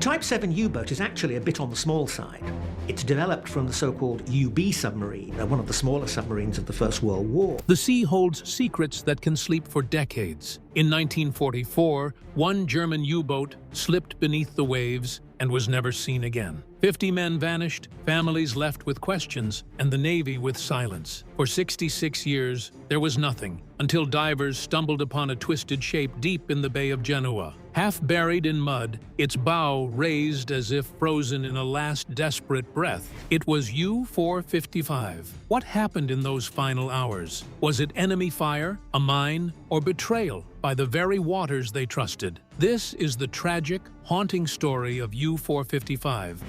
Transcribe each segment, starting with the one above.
Type 7 U-boat is actually a bit on the small side. It's developed from the so-called UB submarine, one of the smaller submarines of the First World War. The sea holds secrets that can sleep for decades. In 1944, one German U-boat slipped beneath the waves and was never seen again. 50 men vanished, families left with questions, and the Navy with silence. For 66 years, there was nothing, until divers stumbled upon a twisted shape deep in the Bay of Genoa. Half buried in mud, its bow raised as if frozen in a last desperate breath. It was U-455. What happened in those final hours? Was it enemy fire, a mine, or betrayal by the very waters they trusted? This is the tragic, haunting story of U-455,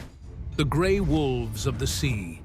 the gray wolves of the sea.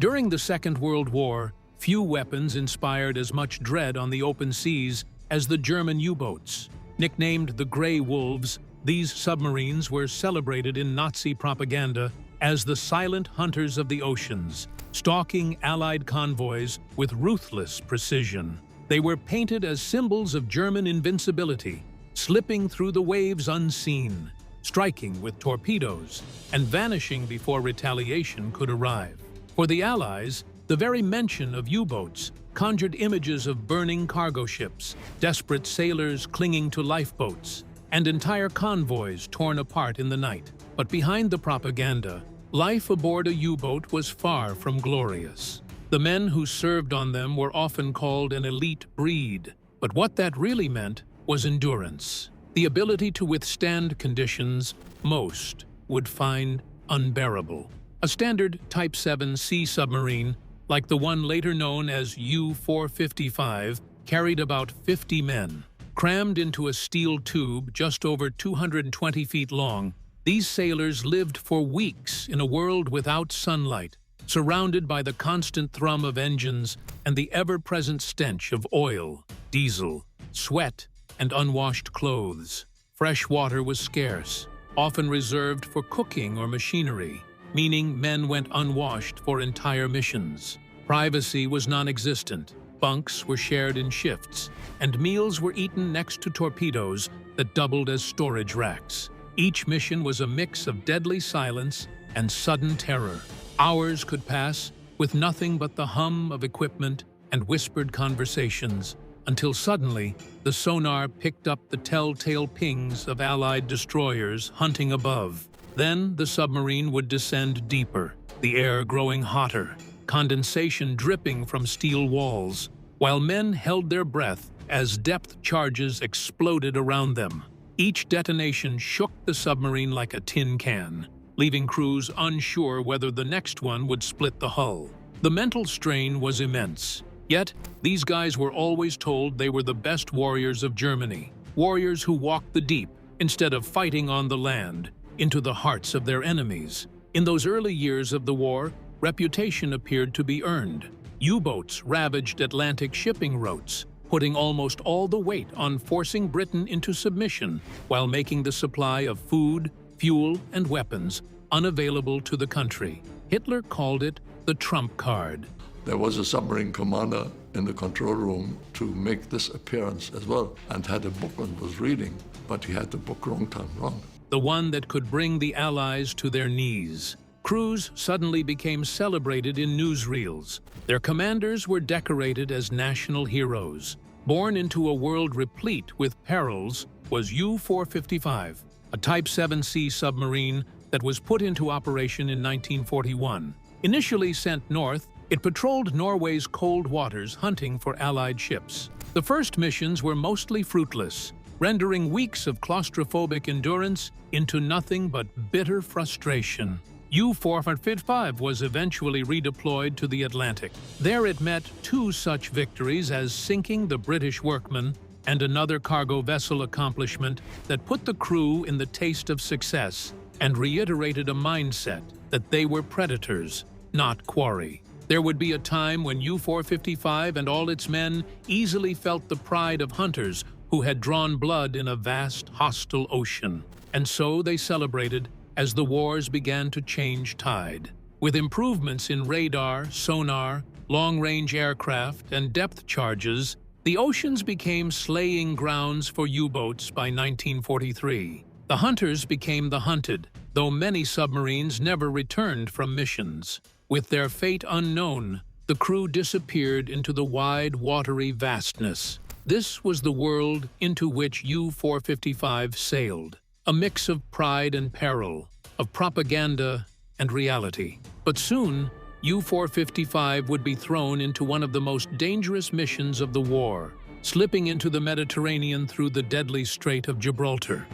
During the Second World War, few weapons inspired as much dread on the open seas as the German U-boats. Nicknamed the Grey Wolves, these submarines were celebrated in Nazi propaganda as the silent hunters of the oceans, stalking Allied convoys with ruthless precision. They were painted as symbols of German invincibility, slipping through the waves unseen, striking with torpedoes, and vanishing before retaliation could arrive. For the Allies, the very mention of U-boats conjured images of burning cargo ships, desperate sailors clinging to lifeboats, and entire convoys torn apart in the night. But behind the propaganda, life aboard a U-boat was far from glorious. The men who served on them were often called an elite breed, but what that really meant was endurance, the ability to withstand conditions most would find unbearable. A standard Type 7 sea submarine, like the one later known as U-455, carried about 50 men. Crammed into a steel tube just over 220 feet long, these sailors lived for weeks in a world without sunlight, surrounded by the constant thrum of engines and the ever-present stench of oil, diesel, sweat, and unwashed clothes. Fresh water was scarce, often reserved for cooking or machinery, meaning men went unwashed for entire missions. Privacy was non-existent, bunks were shared in shifts, and meals were eaten next to torpedoes that doubled as storage racks. Each mission was a mix of deadly silence and sudden terror. Hours could pass with nothing but the hum of equipment and whispered conversations, until suddenly the sonar picked up the telltale pings of Allied destroyers hunting above. Then the submarine would descend deeper, the air growing hotter, condensation dripping from steel walls, while men held their breath as depth charges exploded around them. Each detonation shook the submarine like a tin can, leaving crews unsure whether the next one would split the hull. The mental strain was immense. Yet, these guys were always told they were the best warriors of Germany, warriors who walked the deep instead of fighting on the land, into the hearts of their enemies. In those early years of the war, reputation appeared to be earned. U-boats ravaged Atlantic shipping routes, putting almost all the weight on forcing Britain into submission while making the supply of food, fuel, and weapons unavailable to the country. Hitler called it the trump card. There was a submarine commander in the control room to make this appearance as well, and had a book and was reading, but he had the book wrong time round. The one that could bring the Allies to their knees. Crews suddenly became celebrated in newsreels. Their commanders were decorated as national heroes. Born into a world replete with perils was U-455, a Type 7C submarine that was put into operation in 1941. Initially sent north, it patrolled Norway's cold waters hunting for Allied ships. The first missions were mostly fruitless, rendering weeks of claustrophobic endurance into nothing but bitter frustration. U-455 was eventually redeployed to the Atlantic. There it met two such victories as sinking the British Workman and another cargo vessel accomplishment that put the crew in the taste of success and reiterated a mindset that they were predators, not quarry. There would be a time when U-455 and all its men easily felt the pride of hunters who had drawn blood in a vast, hostile ocean. And so they celebrated as the wars began to change tide. With improvements in radar, sonar, long-range aircraft, and depth charges, the oceans became slaying grounds for U-boats by 1943. The hunters became the hunted, though many submarines never returned from missions. With their fate unknown, the crew disappeared into the wide, watery vastness. This was the world into which U-455 sailed, a mix of pride and peril, of propaganda and reality. But soon, U-455 would be thrown into one of the most dangerous missions of the war, slipping into the Mediterranean through the deadly Strait of Gibraltar.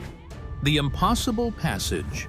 The impossible passage.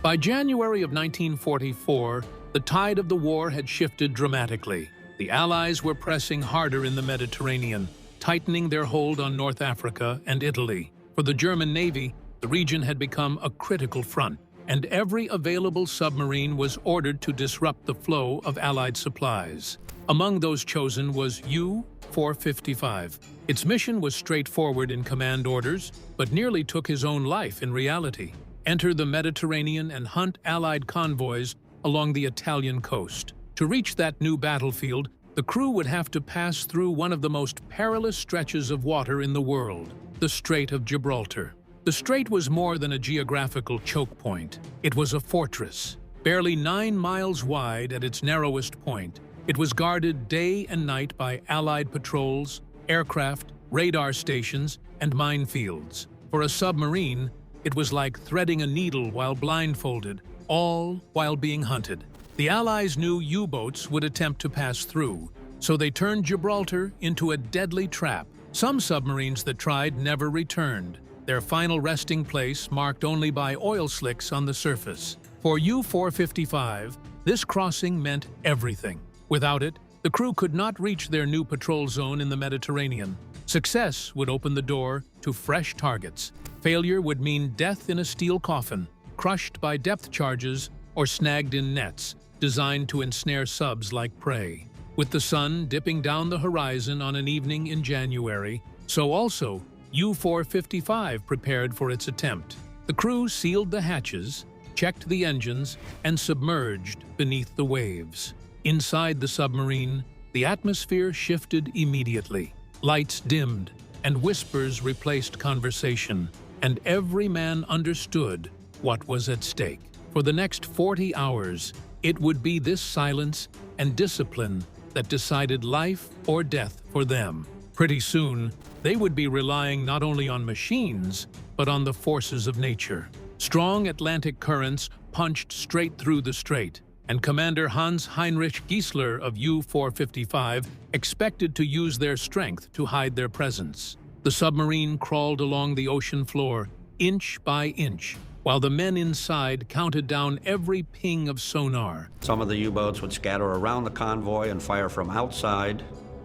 By January of 1944, the tide of the war had shifted dramatically. The Allies were pressing harder in the Mediterranean, tightening their hold on North Africa and Italy. For the German Navy, the region had become a critical front, and every available submarine was ordered to disrupt the flow of Allied supplies. Among those chosen was U-455. Its mission was straightforward in command orders, but nearly took his own life in reality. Enter the Mediterranean and hunt Allied convoys along the Italian coast. To reach that new battlefield, the crew would have to pass through one of the most perilous stretches of water in the world, the Strait of Gibraltar. The strait was more than a geographical choke point. It was a fortress, barely 9 miles wide at its narrowest point. It was guarded day and night by Allied patrols, aircraft, radar stations, and minefields. For a submarine, it was like threading a needle while blindfolded, all while being hunted. The Allies knew U-boats would attempt to pass through, so they turned Gibraltar into a deadly trap. Some submarines that tried never returned, their final resting place marked only by oil slicks on the surface. For U-455, this crossing meant everything. Without it, the crew could not reach their new patrol zone in the Mediterranean. Success would open the door to fresh targets. Failure would mean death in a steel coffin, crushed by depth charges or snagged in nets designed to ensnare subs like prey. With the sun dipping down the horizon on an evening in January, so also U-455 prepared for its attempt. The crew sealed the hatches, checked the engines, and submerged beneath the waves. Inside the submarine, the atmosphere shifted immediately. Lights dimmed, and whispers replaced conversation, and every man understood what was at stake. For the next 40 hours, it would be this silence and discipline that decided life or death for them. Pretty soon, they would be relying not only on machines, but on the forces of nature. Strong Atlantic currents punched straight through the strait, and Commander Hans Heinrich Giesler of U-455 expected to use their strength to hide their presence. The submarine crawled along the ocean floor, inch by inch, while the men inside counted down every ping of sonar. Some of the U-boats would scatter around the convoy and fire from outside.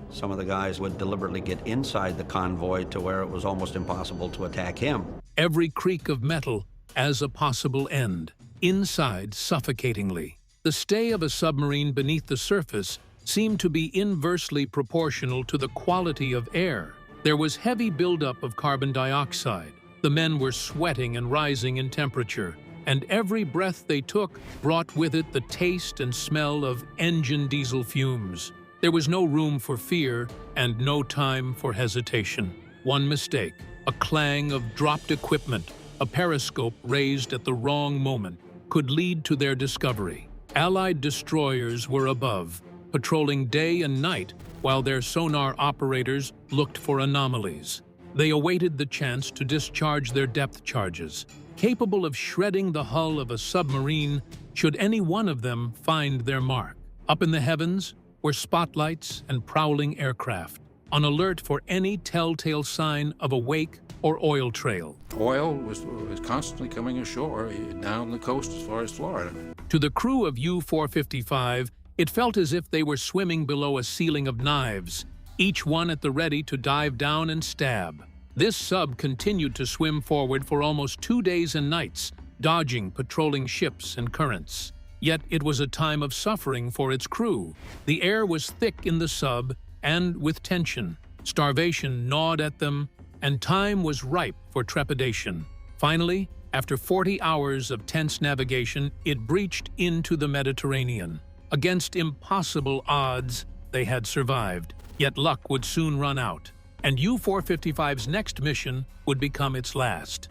Some of the guys would deliberately get inside the convoy to where it was almost impossible to attack him. Every creak of metal as a possible end, inside suffocatingly. The stay of a submarine beneath the surface seemed to be inversely proportional to the quality of air. There was heavy buildup of carbon dioxide. The men were sweating and rising in temperature, and every breath they took brought with it the taste and smell of engine diesel fumes. There was no room for fear and no time for hesitation. One mistake, a clang of dropped equipment, a periscope raised at the wrong moment, could lead to their discovery. Allied destroyers were above, patrolling day and night while their sonar operators looked for anomalies. They awaited the chance to discharge their depth charges, capable of shredding the hull of a submarine should any one of them find their mark. Up in the heavens were spotlights and prowling aircraft, on alert for any telltale sign of a wake or oil trail. Oil was constantly coming ashore down the coast as far as Florida. To the crew of U-455, it felt as if they were swimming below a ceiling of knives, each one at the ready to dive down and stab. This sub continued to swim forward for almost 2 days and nights, dodging patrolling ships and currents. Yet it was a time of suffering for its crew. The air was thick in the sub and with tension. Starvation gnawed at them, and time was ripe for trepidation. Finally, after 40 hours of tense navigation, it breached into the Mediterranean. Against impossible odds, they had survived. Yet luck would soon run out, and U-455's next mission would become its last.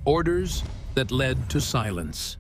Orders that led to silence.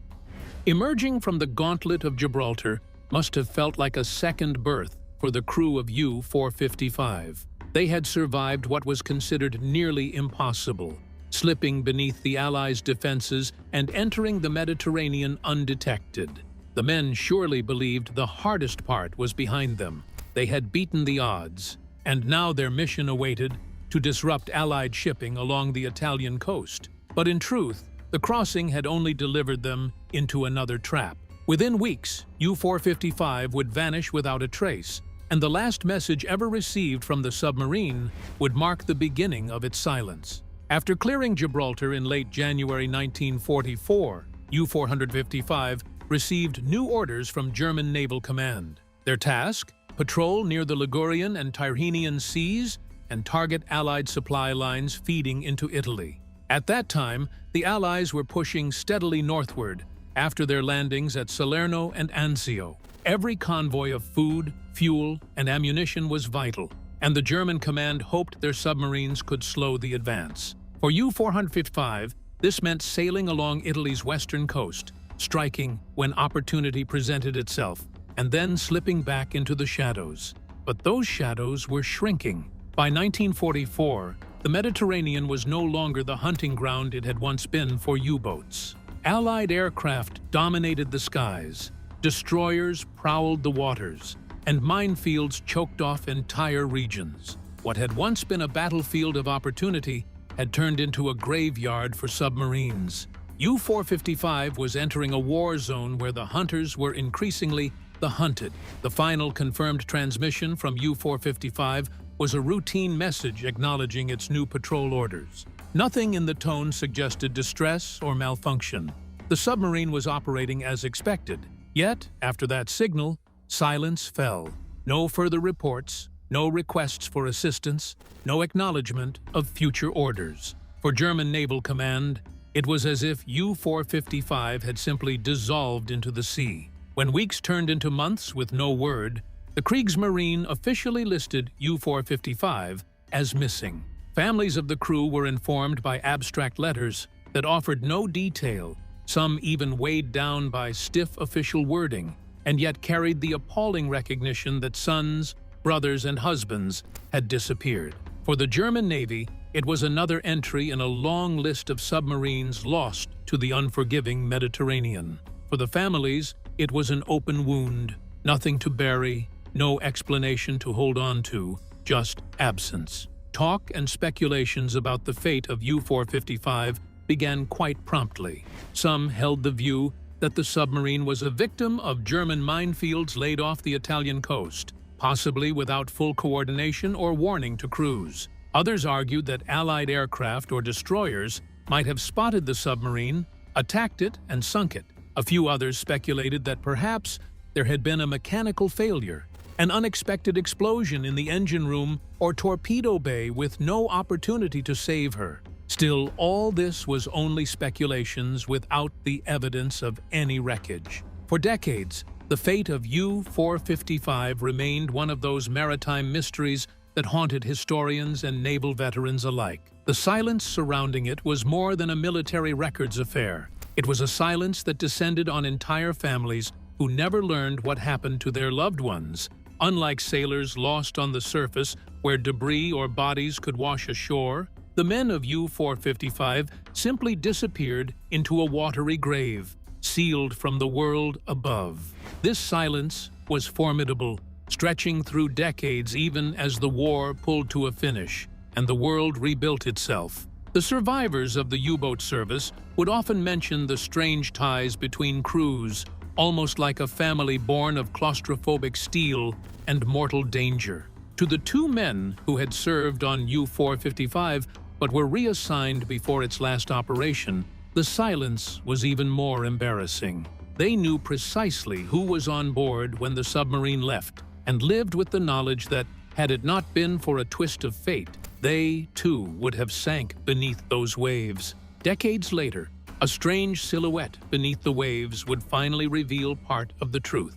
Emerging from the gauntlet of Gibraltar must have felt like a second birth for the crew of U-455. They had survived what was considered nearly impossible, slipping beneath the Allies' defenses and entering the Mediterranean undetected. The men surely believed the hardest part was behind them. They had beaten the odds, and now their mission awaited to disrupt Allied shipping along the Italian coast. But in truth, the crossing had only delivered them into another trap. Within weeks, U-455 would vanish without a trace, and the last message ever received from the submarine would mark the beginning of its silence. After clearing Gibraltar in late January 1944, U-455 received new orders from German Naval Command. Their task? Patrol near the Ligurian and Tyrrhenian seas and target Allied supply lines feeding into Italy. At that time, the Allies were pushing steadily northward after their landings at Salerno and Anzio. Every convoy of food, fuel, and ammunition was vital, and the German command hoped their submarines could slow the advance. For U-455, this meant sailing along Italy's western coast, striking when opportunity presented itself, and then slipping back into the shadows. But those shadows were shrinking. By 1944, the Mediterranean was no longer the hunting ground it had once been for U-boats. Allied aircraft dominated the skies, destroyers prowled the waters, and minefields choked off entire regions. What had once been a battlefield of opportunity had turned into a graveyard for submarines. U-455 was entering a war zone where the hunters were increasingly the hunted. The final confirmed transmission from U-455 was a routine message acknowledging its new patrol orders. Nothing in the tone suggested distress or malfunction. The submarine was operating as expected. Yet, after that signal, silence fell. No further reports, no requests for assistance, no acknowledgement of future orders. For German Naval Command, it was as if U-455 had simply dissolved into the sea. When weeks turned into months with no word, the Kriegsmarine officially listed U-455 as missing. Families of the crew were informed by abstract letters that offered no detail, some even weighed down by stiff official wording, and yet carried the appalling recognition that sons, brothers, and husbands had disappeared. For the German Navy, it was another entry in a long list of submarines lost to the unforgiving Mediterranean. For the families, it was an open wound, nothing to bury, no explanation to hold on to, just absence. Talk and speculations about the fate of U-455 began quite promptly. Some held the view that the submarine was a victim of German minefields laid off the Italian coast, possibly without full coordination or warning to crews. Others argued that Allied aircraft or destroyers might have spotted the submarine, attacked it, and sunk it. A few others speculated that perhaps there had been a mechanical failure, an unexpected explosion in the engine room or torpedo bay with no opportunity to save her. Still, all this was only speculations without the evidence of any wreckage. For decades, the fate of U-455 remained one of those maritime mysteries that haunted historians and naval veterans alike. The silence surrounding it was more than a military records affair. It was a silence that descended on entire families who never learned what happened to their loved ones. Unlike sailors lost on the surface where debris or bodies could wash ashore, the men of U-455 simply disappeared into a watery grave, sealed from the world above. This silence was formidable, stretching through decades even as the war pulled to a finish and the world rebuilt itself. The survivors of the U-boat service would often mention the strange ties between crews, almost like a family born of claustrophobic steel and mortal danger. To the two men who had served on U-455 but were reassigned before its last operation, the silence was even more embarrassing. They knew precisely who was on board when the submarine left, and lived with the knowledge that, had it not been for a twist of fate, they, too, would have sank beneath those waves. Decades later, a strange silhouette beneath the waves would finally reveal part of the truth.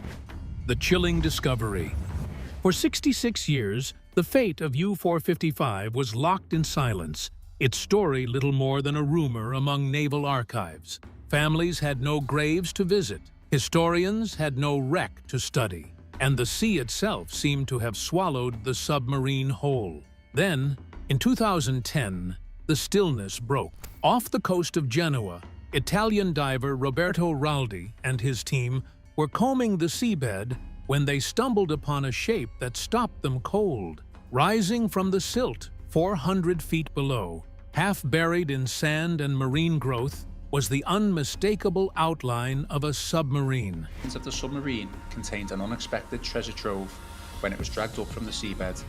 The chilling discovery. For 66 years, the fate of U-455 was locked in silence, its story little more than a rumor among naval archives. Families had no graves to visit, historians had no wreck to study, and the sea itself seemed to have swallowed the submarine whole. Then, in 2010, the stillness broke. Off the coast of Genoa, Italian diver Roberto Raldi and his team were combing the seabed when they stumbled upon a shape that stopped them cold. Rising from the silt 400 feet below, half buried in sand and marine growth, was the unmistakable outline of a submarine. Of the submarine contained an unexpected treasure trove when it was dragged up from the seabed.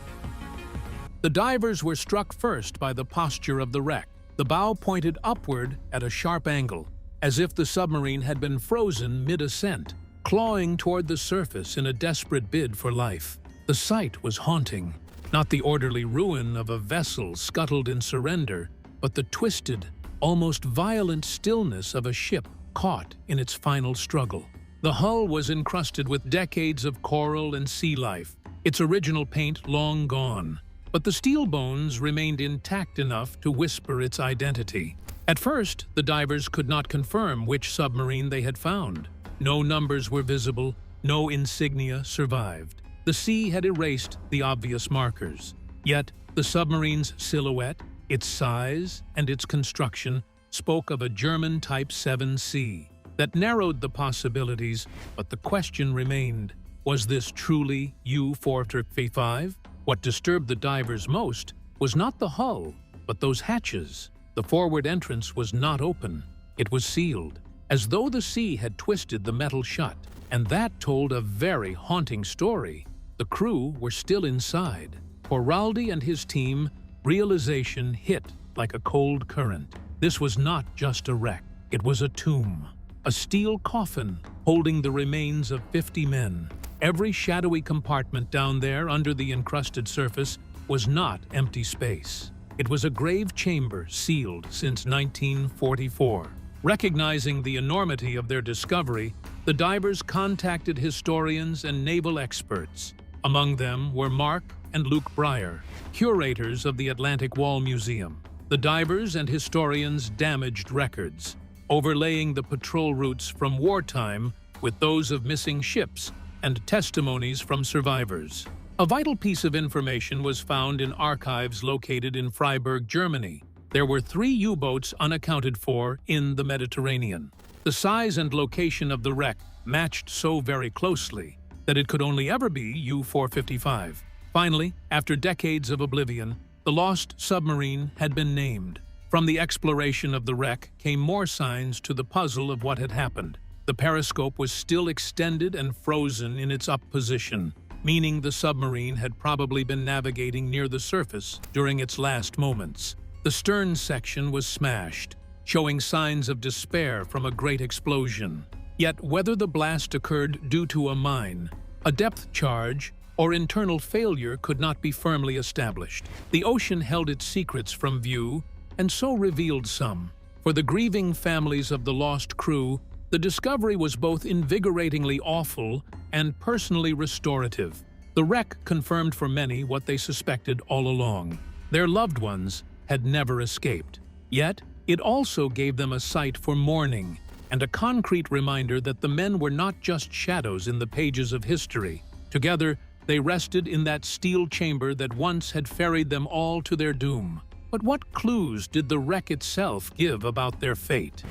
The divers were struck first by the posture of the wreck. The bow pointed upward at a sharp angle, as if the submarine had been frozen mid-ascent, clawing toward the surface in a desperate bid for life. The sight was haunting, not the orderly ruin of a vessel scuttled in surrender, but the twisted, almost violent stillness of a ship caught in its final struggle. The hull was encrusted with decades of coral and sea life, its original paint long gone, but the steel bones remained intact enough to whisper its identity. At first, the divers could not confirm which submarine they had found. No numbers were visible, no insignia survived. The sea had erased the obvious markers. Yet, the submarine's silhouette, its size, and its construction spoke of a German Type 7C. That narrowed the possibilities, but the question remained, was this truly U-455? What disturbed the divers most was not the hull, but those hatches. The forward entrance was not open. It was sealed, as though the sea had twisted the metal shut. And that told a very haunting story. The crew were still inside. For Raldi and his team, realization hit like a cold current. This was not just a wreck. It was a tomb. A steel coffin holding the remains of 50 men. Every shadowy compartment down there under the encrusted surface was not empty space. It was a grave chamber sealed since 1944. Recognizing the enormity of their discovery, the divers contacted historians and naval experts. Among them were Mark and Luke Breyer, curators of the Atlantic Wall Museum. The divers and historians damaged records, overlaying the patrol routes from wartime with those of missing ships and testimonies from survivors. A vital piece of information was found in archives located in Freiburg, Germany. There were 3 U-boats unaccounted for in the Mediterranean. The size and location of the wreck matched so very closely that it could only ever be U-455. Finally, after decades of oblivion, the lost submarine had been named. From the exploration of the wreck came more signs to the puzzle of what had happened. The periscope was still extended and frozen in its up position, meaning the submarine had probably been navigating near the surface during its last moments. The stern section was smashed, showing signs of despair from a great explosion. Yet whether the blast occurred due to a mine, a depth charge, or internal failure could not be firmly established. The ocean held its secrets from view, and so revealed some. For the grieving families of the lost crew, the discovery was both invigoratingly awful and personally restorative. The wreck confirmed for many what they suspected all along. Their loved ones had never escaped. Yet, it also gave them a site for mourning and a concrete reminder that the men were not just shadows in the pages of history. Together, they rested in that steel chamber that once had ferried them all to their doom. But what clues did the wreck itself give about their fate?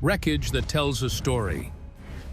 Wreckage that tells a story.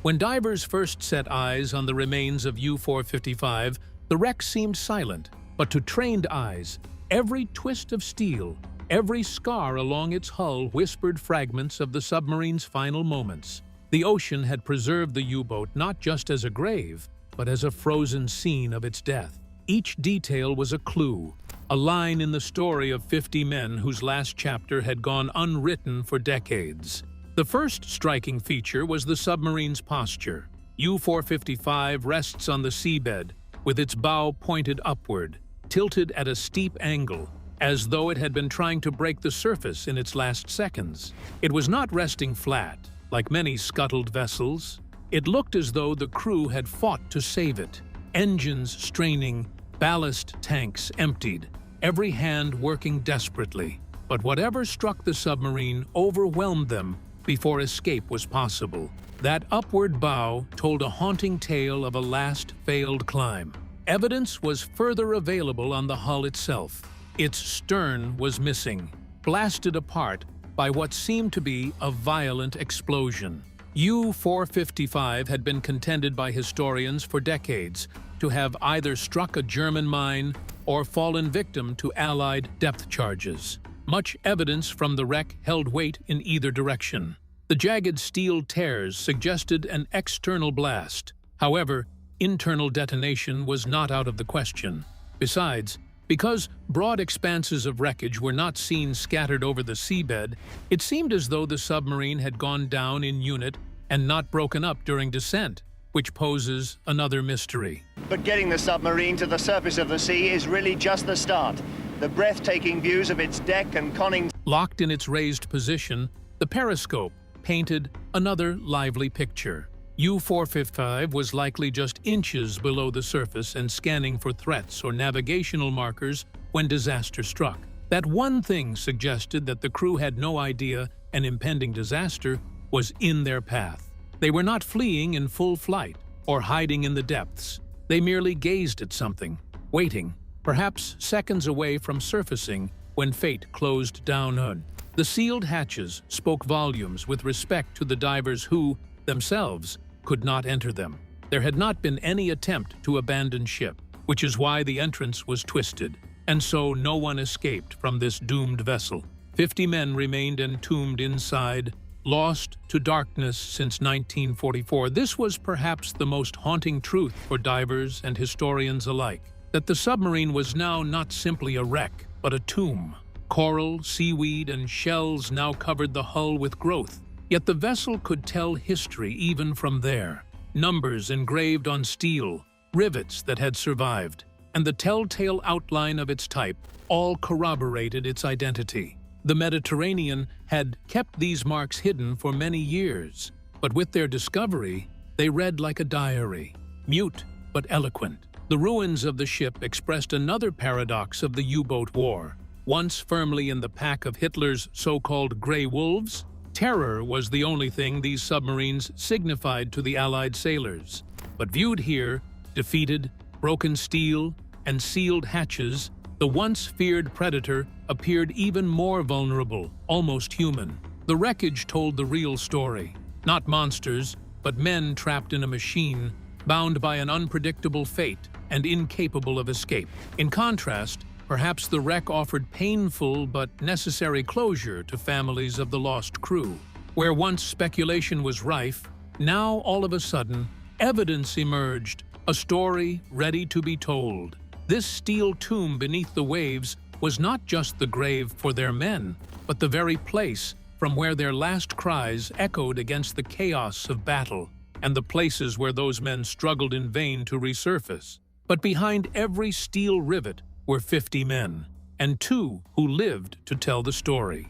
When divers first set eyes on the remains of U-455, the wreck seemed silent, but to trained eyes, every twist of steel, every scar along its hull whispered fragments of the submarine's final moments. The ocean had preserved the U-boat not just as a grave, but as a frozen scene of its death. Each detail was a clue, a line in the story of 50 men whose last chapter had gone unwritten for decades. The first striking feature was the submarine's posture. U-455 rests on the seabed, with its bow pointed upward, tilted at a steep angle, as though it had been trying to break the surface in its last seconds. It was not resting flat, like many scuttled vessels. It looked as though the crew had fought to save it. Engines straining, ballast tanks emptied, every hand working desperately. But whatever struck the submarine overwhelmed them before escape was possible. That upward bow told a haunting tale of a last failed climb. Evidence was further available on the hull itself. Its stern was missing, blasted apart by what seemed to be a violent explosion. U-455 had been contended by historians for decades to have either struck a German mine or fallen victim to Allied depth charges. Much evidence from the wreck held weight in either direction. The jagged steel tears suggested an external blast. However, internal detonation was not out of the question. Besides, because broad expanses of wreckage were not seen scattered over the seabed, it seemed as though the submarine had gone down in unit and not broken up during descent, which poses another mystery. But getting the submarine to the surface of the sea is really just the start. The breathtaking views of its deck and conning... Locked in its raised position, the periscope painted another lively picture. U-455 was likely just inches below the surface and scanning for threats or navigational markers when disaster struck. That one thing suggested that the crew had no idea an impending disaster was in their path. They were not fleeing in full flight or hiding in the depths. They merely gazed at something, waiting, perhaps seconds away from surfacing when fate closed down on. The sealed hatches spoke volumes with respect to the divers who, themselves, could not enter them. There had not been any attempt to abandon ship, which is why the entrance was twisted, and so no one escaped from this doomed vessel. 50 men remained entombed inside, lost to darkness since 1944. This was perhaps the most haunting truth for divers and historians alike, that the submarine was now not simply a wreck, but a tomb. Coral, seaweed, and shells now covered the hull with growth. Yet the vessel could tell history even from there. Numbers engraved on steel, rivets that had survived, and the telltale outline of its type all corroborated its identity. The Mediterranean had kept these marks hidden for many years, but with their discovery, they read like a diary, mute but eloquent. The ruins of the ship expressed another paradox of the U-boat war. Once firmly in the pack of Hitler's so-called Grey Wolves, terror was the only thing these submarines signified to the Allied sailors. But viewed here, defeated, broken steel, and sealed hatches, the once feared predator appeared even more vulnerable, almost human. The wreckage told the real story. Not monsters, but men trapped in a machine, bound by an unpredictable fate and incapable of escape. In contrast, perhaps the wreck offered painful but necessary closure to families of the lost crew. Where once speculation was rife, now all of a sudden, evidence emerged, a story ready to be told. This steel tomb beneath the waves was not just the grave for their men, but the very place from where their last cries echoed against the chaos of battle, and the places where those men struggled in vain to resurface. But behind every steel rivet were 50 men, and 2 who lived to tell the story.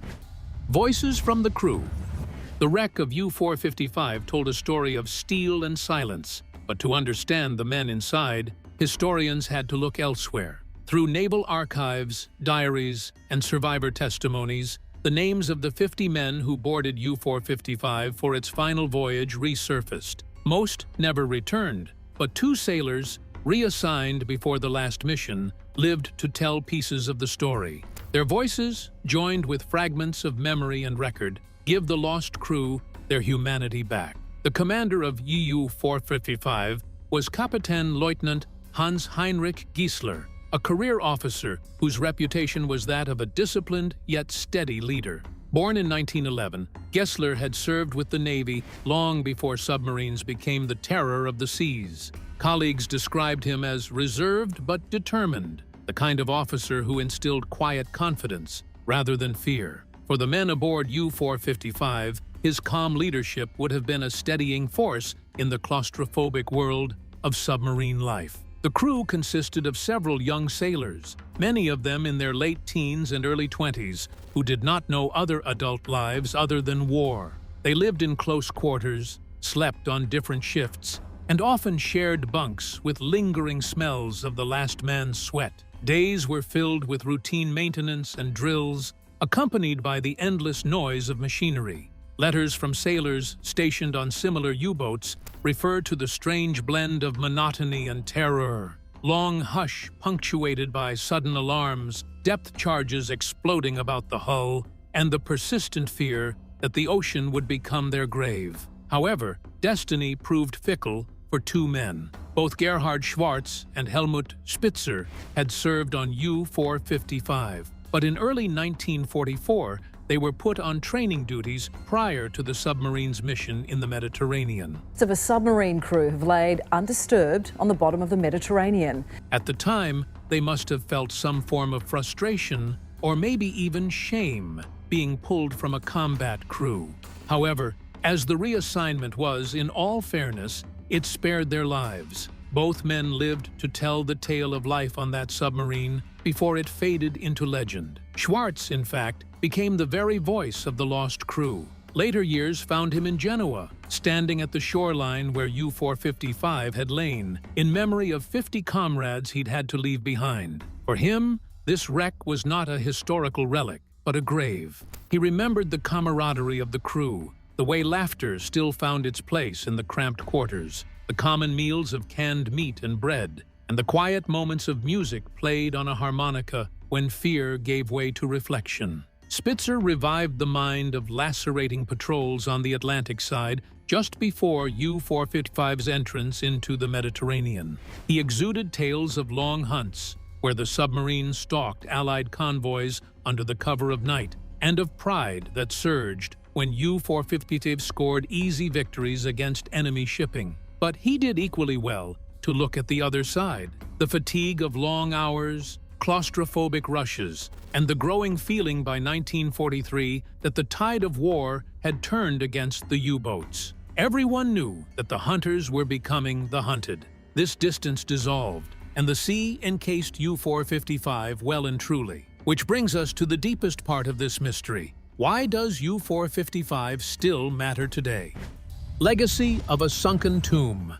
Voices from the crew. The wreck of U-455 told a story of steel and silence, but to understand the men inside, historians had to look elsewhere. Through naval archives, diaries, and survivor testimonies, the names of the 50 men who boarded U-455 for its final voyage resurfaced. Most never returned, but 2 sailors, reassigned before the last mission, lived to tell pieces of the story. Their voices, joined with fragments of memory and record, give the lost crew their humanity back. The commander of U-455 was Kapitän Leutnant Hans Heinrich Giesler, a career officer whose reputation was that of a disciplined yet steady leader. Born in 1911, Giesler had served with the Navy long before submarines became the terror of the seas. Colleagues described him as reserved but determined, the kind of officer who instilled quiet confidence rather than fear. For the men aboard U-455, his calm leadership would have been a steadying force in the claustrophobic world of submarine life. The crew consisted of several young sailors, many of them in their late teens and early 20s, who did not know other adult lives other than war. They lived in close quarters, slept on different shifts, and often shared bunks with lingering smells of the last man's sweat. Days were filled with routine maintenance and drills, accompanied by the endless noise of machinery. Letters from sailors stationed on similar U-boats refer to the strange blend of monotony and terror. Long hush punctuated by sudden alarms, depth charges exploding about the hull, and the persistent fear that the ocean would become their grave. However, destiny proved fickle for two men. Both Gerhard Schwarz and Helmut Spitzer had served on U-455, but in early 1944, they were put on training duties prior to the submarine's mission in the Mediterranean. Of a submarine crew have laid undisturbed on the bottom of the Mediterranean. At the time, they must have felt some form of frustration or maybe even shame being pulled from a combat crew. However, as the reassignment was, in all fairness, it spared their lives. Both men lived to tell the tale of life on that submarine before it faded into legend. Schwarz, in fact, became the very voice of the lost crew. Later years found him in Genoa, standing at the shoreline where U-455 had lain, in memory of 50 comrades he'd had to leave behind. For him, this wreck was not a historical relic, but a grave. He remembered the camaraderie of the crew, the way laughter still found its place in the cramped quarters, the common meals of canned meat and bread, and the quiet moments of music played on a harmonica when fear gave way to reflection. Spitzer revived the mind of lacerating patrols on the Atlantic side just before U-455's entrance into the Mediterranean. He exuded tales of long hunts, where the submarine stalked Allied convoys under the cover of night, and of pride that surged when U-455 scored easy victories against enemy shipping. But he did equally well to look at the other side, the fatigue of long hours, claustrophobic rushes, and the growing feeling by 1943 that the tide of war had turned against the U-boats. Everyone knew that the hunters were becoming the hunted. This distance dissolved, and the sea encased U-455 well and truly. Which brings us to the deepest part of this mystery. Why does U-455 still matter today? Legacy of a sunken tomb.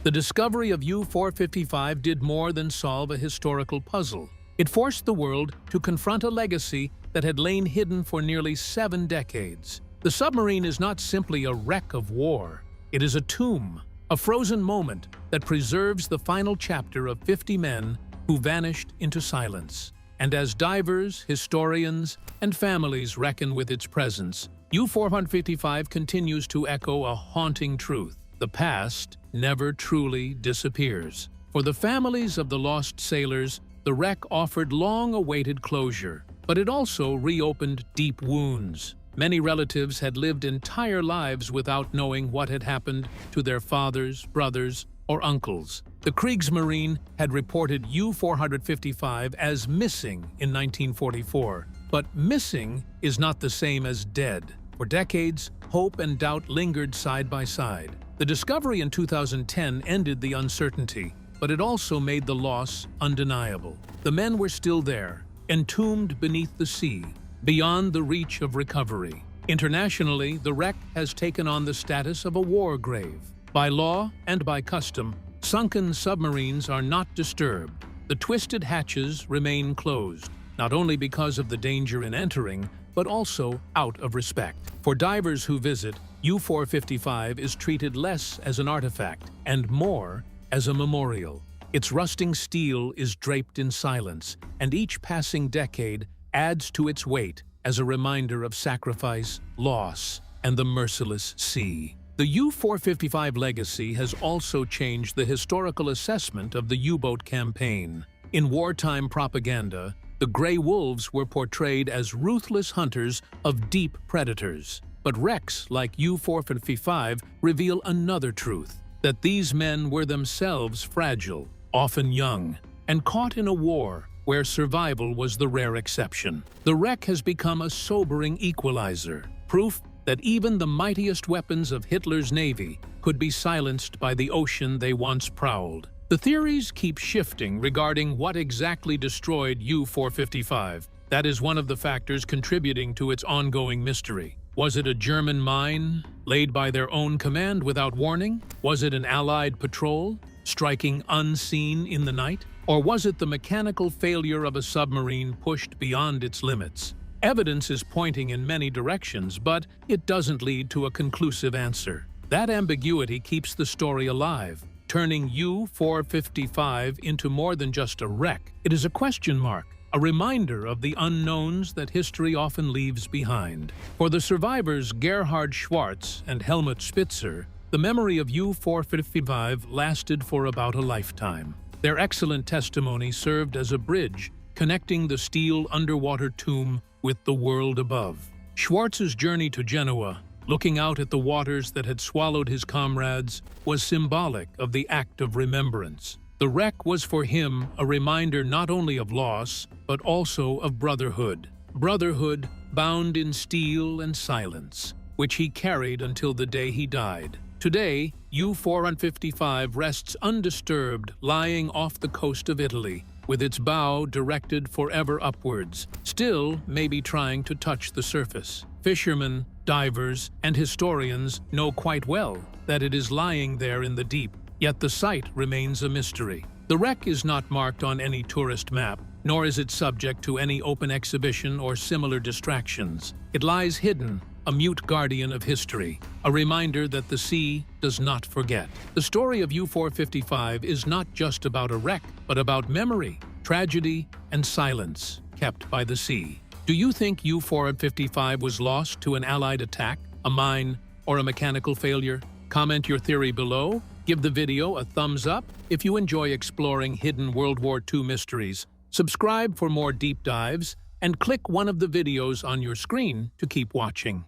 The discovery of U-455 did more than solve a historical puzzle. It forced the world to confront a legacy that had lain hidden for nearly 7 decades. The submarine is not simply a wreck of war. It is a tomb, a frozen moment that preserves the final chapter of 50 men who vanished into silence. And as divers, historians, and families reckon with its presence, U-455 continues to echo a haunting truth. The past never truly disappears. For the families of the lost sailors, the wreck offered long-awaited closure, but it also reopened deep wounds. Many relatives had lived entire lives without knowing what had happened to their fathers, brothers, or uncles. The Kriegsmarine had reported U-455 as missing in 1944, but missing is not the same as dead. For decades, hope and doubt lingered side by side. The discovery in 2010 ended the uncertainty, but it also made the loss undeniable. The men were still there, entombed beneath the sea, beyond the reach of recovery. Internationally, the wreck has taken on the status of a war grave. By law and by custom, sunken submarines are not disturbed. The twisted hatches remain closed, not only because of the danger in entering, but also out of respect. For divers who visit, U-455 is treated less as an artifact and more as a memorial. Its rusting steel is draped in silence, and each passing decade adds to its weight as a reminder of sacrifice, loss, and the merciless sea. The U-455 legacy has also changed the historical assessment of the U-boat campaign. In wartime propaganda, the Grey Wolves were portrayed as ruthless hunters of deep predators. But wrecks like U-455 reveal another truth, that these men were themselves fragile, often young, and caught in a war where survival was the rare exception. The wreck has become a sobering equalizer, proof that even the mightiest weapons of Hitler's navy could be silenced by the ocean they once prowled. The theories keep shifting regarding what exactly destroyed U-455. That is one of the factors contributing to its ongoing mystery. Was it a German mine, laid by their own command without warning? Was it an Allied patrol, striking unseen in the night? Or was it the mechanical failure of a submarine pushed beyond its limits? Evidence is pointing in many directions, but it doesn't lead to a conclusive answer. That ambiguity keeps the story alive, turning U-455 into more than just a wreck. It is a question mark, a reminder of the unknowns that history often leaves behind. For the survivors Gerhard Schwartz and Helmut Spitzer, the memory of U-455 lasted for about a lifetime. Their excellent testimony served as a bridge connecting the steel underwater tomb with the world above. Schwartz's journey to Genoa, looking out at the waters that had swallowed his comrades, was symbolic of the act of remembrance. The wreck was for him a reminder not only of loss, but also of brotherhood. Brotherhood bound in steel and silence, which he carried until the day he died. Today, U-455 rests undisturbed, lying off the coast of Italy, with its bow directed forever upwards, still maybe trying to touch the surface. Fishermen, divers, and historians know quite well that it is lying there in the deep, yet the site remains a mystery. The wreck is not marked on any tourist map, nor is it subject to any open exhibition or similar distractions. It lies hidden, a mute guardian of history, a reminder that the sea does not forget. The story of U-455 is not just about a wreck, but about memory, tragedy, and silence kept by the sea. Do you think U-455 was lost to an Allied attack, a mine, or a mechanical failure? Comment your theory below, give the video a thumbs up if you enjoy exploring hidden World War II mysteries. Subscribe for more deep dives, and click one of the videos on your screen to keep watching.